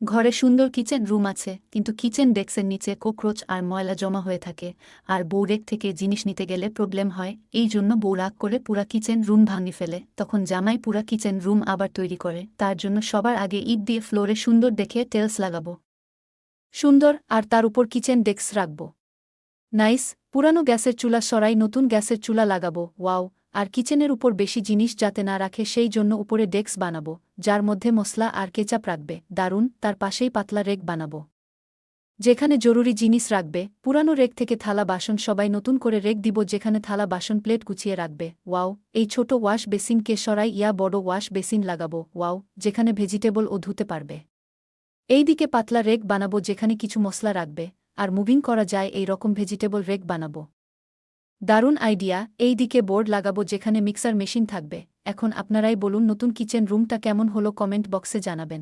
ঘরে সুন্দর kitchen room আছে, কিন্তু কিচেন ডেস্কের নিচে কোকরোচ আর ময়লা জমা হয়ে থাকে। আর বউ রেক থেকে জিনিস নিতে গেলে প্রবলেম হয়। এই জন্য বউ রাগ করে পুরা কিচেন রুম ভাঙি ফেলে। তখন জামাই পুরা কিচেন রুম আবার তৈরি করে। তার জন্য সবার আগে ইট দিয়ে ফ্লোরে সুন্দর দেখে টেলস লাগাবো। সুন্দর, আর তার উপর কিচেন ডেস্ক রাখব। নাইস। পুরানো গ্যাসের চুলা সরাই নতুন গ্যাসের চুলা লাগাবো। ওয়াও। আর কিচেনের উপর বেশি জিনিস যাতে না রাখে সেই জন্য উপরে ডেস্ক বানাবো, যার মধ্যে মশলা আর কেচাপ রাখবে। দারুণ। তার পাশেই পাতলা রেক বানাবো, যেখানে জরুরি জিনিস রাখবে। পুরানো রেক থেকে থালা বাসন সবাই নতুন করে রেক দিব, যেখানে থালা বাসন প্লেট গুছিয়ে রাখবে। ওয়াও। এই ছোট ওয়াশ বেসিনকে সরাই বড় ওয়াশ বেসিন লাগাবো। ওয়াও, যেখানে ভেজিটেবল ও ধুতে পারবে। এই দিকে পাতলা রেক বানাবো, যেখানে কিছু মশলা রাখবে আর মুভিং করা যায় এই রকম ভেজিটেবল রেক বানাবো। দারুণ আইডিয়া। এই দিকে বোর্ড লাগাবো, যেখানে মিক্সার মেশিন থাকবে। এখন আপনারাই বলুন নতুন কিচেন রুমটা কেমন হলো, কমেন্ট বক্সে জানাবেন।